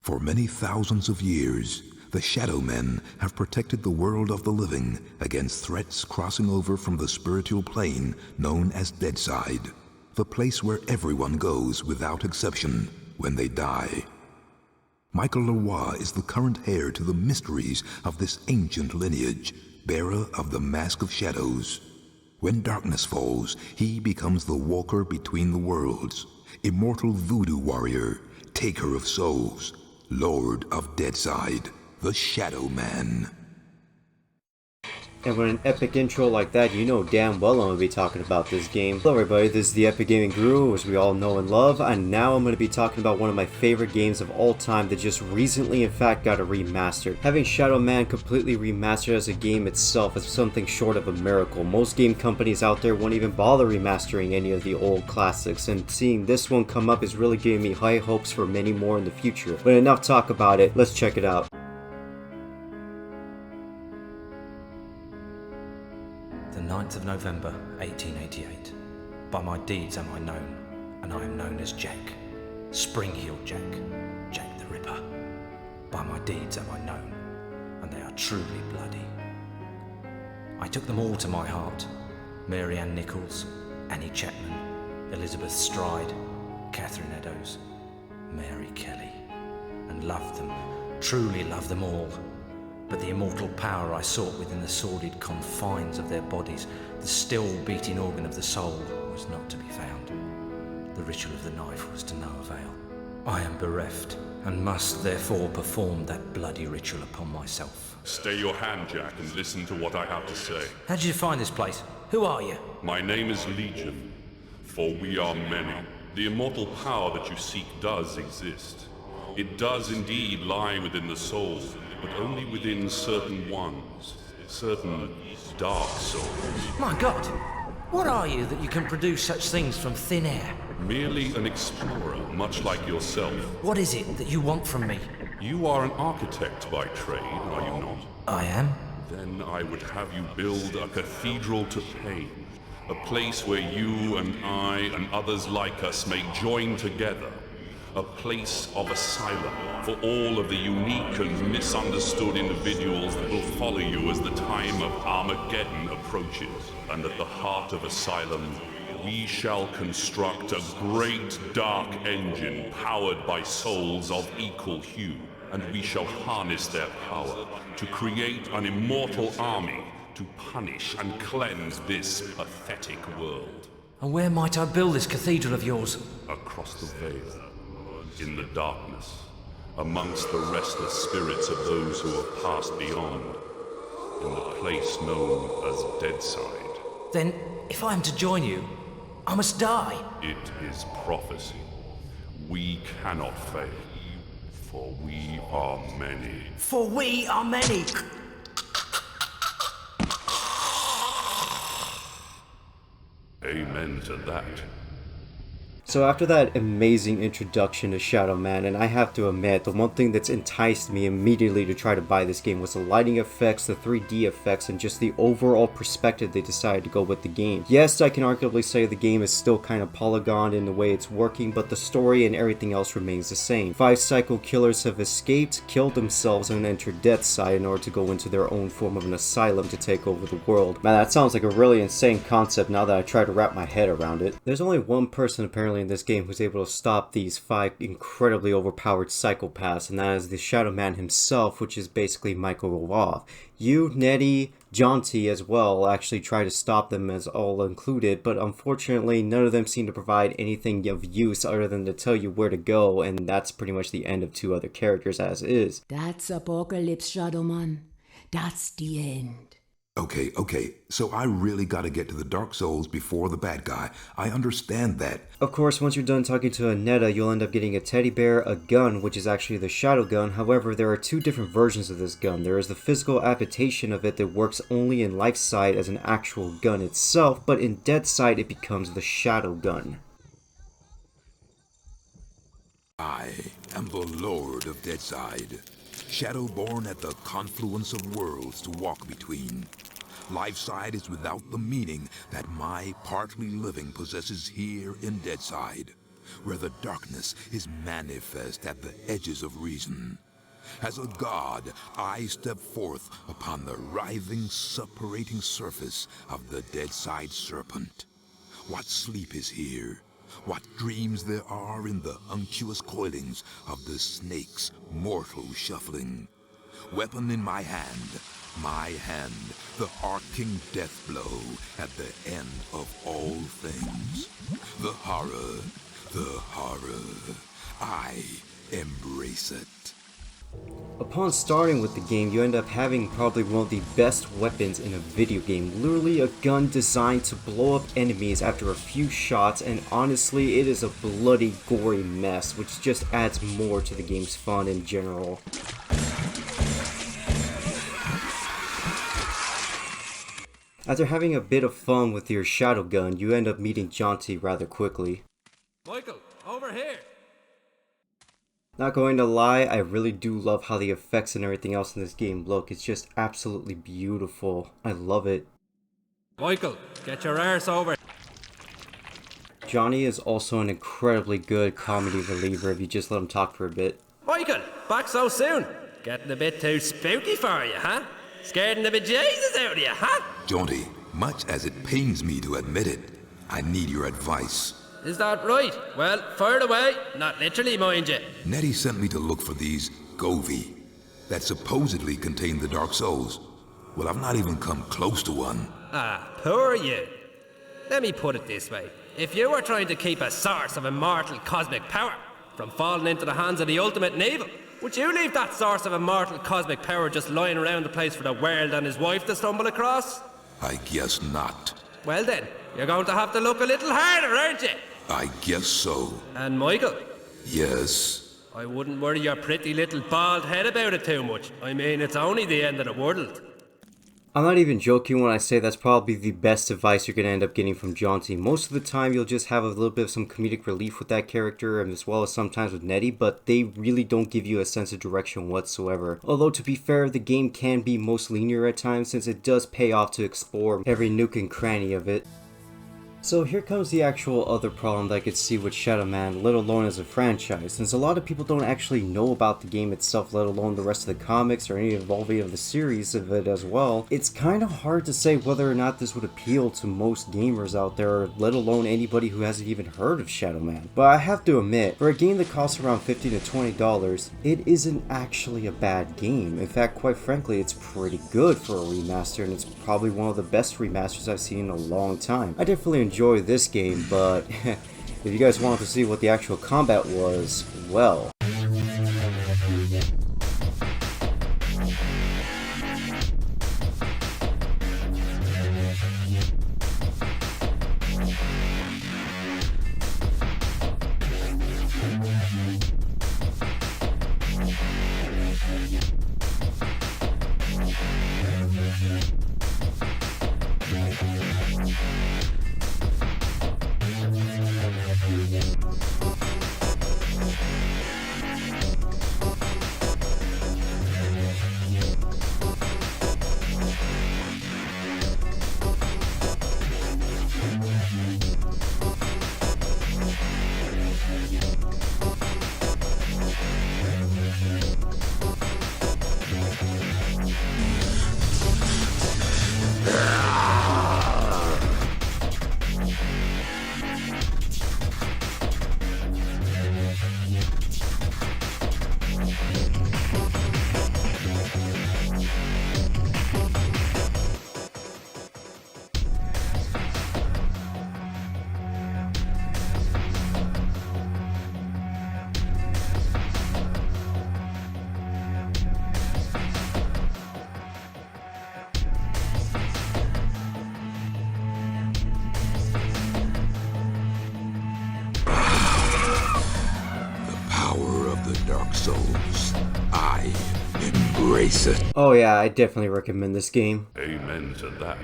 For many thousands of years, the ShadowMen have protected the world of the living against threats crossing over from the spiritual plane known as Deadside, the place where everyone goes without exception when they die. Michael Leroy is the current heir to the mysteries of this ancient lineage, bearer of the Mask of Shadows. When darkness falls, he becomes the walker between the worlds, immortal voodoo warrior, taker of souls, Lord of Deadside, the Shadow Man. And with an epic intro like that, you know damn well I'm going to be talking about this game. Hello everybody, this is the Epic Gaming Guru, as we all know and love, and now I'm going to be talking about one of my favorite games of all time that just recently in fact got a remastered. Having ShadowMan completely remastered as a game itself is something short of a miracle. Most game companies out there won't even bother remastering any of the old classics, and seeing this one come up is really giving me high hopes for many more in the future. But enough talk about it, let's check it out. The 9th of November, 1888. By my deeds am I known, and I am known as Jack. Spring-heeled Jack, Jack the Ripper. By my deeds am I known, and they are truly bloody. I took them all to my heart. Mary Ann Nichols, Annie Chapman, Elizabeth Stride, Catherine Eddowes, Mary Kelly, and loved them, truly loved them all. But the immortal power I sought within the sordid confines of their bodies, the still beating organ of the soul, was not to be found. The ritual of the knife was to no avail. I am bereft, and must therefore perform that bloody ritual upon myself. Stay your hand, Jack, and listen to what I have to say. How did you find this place? Who are you? My name is Legion, for we are many. The immortal power that you seek does exist. It does indeed lie within the soul, but only within certain ones, certain dark souls. My God! What are you that you can produce such things from thin air? Merely an explorer, much like yourself. What is it that you want from me? You are an architect by trade, are you not? I am. Then I would have you build a cathedral to pain, a place where you and I and others like us may join together. A place of asylum for all of the unique and misunderstood individuals that will follow you as the time of Armageddon approaches. And at the heart of asylum, we shall construct a great dark engine powered by souls of equal hue. And we shall harness their power to create an immortal army to punish and cleanse this pathetic world. And where might I build this cathedral of yours? Across the veil. In the darkness, amongst the restless spirits of those who have passed beyond, in the place known as Deadside. Then, if I am to join you, I must die. It is prophecy. We cannot fail, for we are many. For we are many! Amen to that. So after that amazing introduction to ShadowMan, and I have to admit, the one thing that's enticed me immediately to try to buy this game was the lighting effects, the 3D effects, and just the overall perspective they decided to go with the game. Yes, I can arguably say the game is still kind of polygoned in the way it's working, but the story and everything else remains the same. 5 psycho killers have escaped, killed themselves, and entered Deadside in order to go into their own form of an asylum to take over the world. Man, that sounds like a really insane concept now that I try to wrap my head around it. There's only one person apparently in this game who's able to stop these 5 incredibly overpowered psychopaths, and that is the ShadowMan himself, which is basically Michael Leroy. You, Nettie, Jaunty as well actually try to stop them as all included, but unfortunately none of them seem to provide anything of use other than to tell you where to go, and that's pretty much the end of 2 other characters as is. That's Apocalypse, ShadowMan. That's the end. Okay, so I really gotta get to the Dark Souls before the bad guy. I understand that. Of course, once you're done talking to Anetta, you'll end up getting a teddy bear, a gun, which is actually the Shadow Gun. However, there are 2 different versions of this gun. There is the physical adaptation of it that works only in life side as an actual gun itself, but in dead side it becomes the Shadow Gun. I am the Lord of Deadside, Shadowborn at the confluence of worlds to walk between. Lifeside is without the meaning that my partly living possesses here in Deadside. where the darkness is manifest at the edges of reason. As a god, I step forth upon the writhing, suppurating surface of the dead-side serpent. What sleep is here? What dreams there are in the unctuous coilings of the snake's mortal shuffling? Weapon in my hand, the arcing death blow at the end of all things. The horror, I embrace it. Upon starting with the game, you end up having probably one of the best weapons in a video game. Literally a gun designed to blow up enemies after a few shots, and honestly, it is a bloody, gory mess, which just adds more to the game's fun in general. After having a bit of fun with your shadow gun, you end up meeting Jaunty rather quickly. Michael, over here! Not going to lie, I really do love how the effects and everything else in this game look. It's just absolutely beautiful. I love it. Michael, get your arse over. Johnny is also an incredibly good comedy reliever if you just let him talk for a bit. Michael, back so soon? Getting a bit too spooky for you, huh? Scaring the bejesus out of you, huh? Jaunty, much as it pains me to admit it, I need your advice. Is that right? Well, fire away. Not literally, mind you. Nettie sent me to look for these Govi that supposedly contain the Dark Souls. Well, I've not even come close to one. Ah, poor you. Let me put it this way. If you were trying to keep a source of immortal cosmic power from falling into the hands of the ultimate in evil, would you leave that source of immortal cosmic power just lying around the place for the world and his wife to stumble across? I guess not. Well then, you're going to have to look a little harder, aren't you? I guess so. And Michael? Yes? I wouldn't worry your pretty little bald head about it too much. I mean, it's only the end of the world. I'm not even joking when I say that's probably the best advice you're going to end up getting from Jaunty. Most of the time you'll just have a little bit of some comedic relief with that character, and as well as sometimes with Nettie, but they really don't give you a sense of direction whatsoever. Although to be fair, the game can be most linear at times since it does pay off to explore every nook and cranny of it. So here comes the actual other problem that I could see with ShadowMan, let alone as a franchise. Since a lot of people don't actually know about the game itself, let alone the rest of the comics or any involving of the series of it as well, it's kind of hard to say whether or not this would appeal to most gamers out there, let alone anybody who hasn't even heard of ShadowMan. But I have to admit, for a game that costs around $15 to $20, it isn't actually a bad game. In fact, quite frankly, it's pretty good for a remaster, and it's probably one of the best remasters I've seen in a long time. I definitely enjoy this game, but if you guys wanted to see what the actual combat was, well. Dark Souls. I embrace it. Oh yeah, I definitely recommend this game. Amen to that.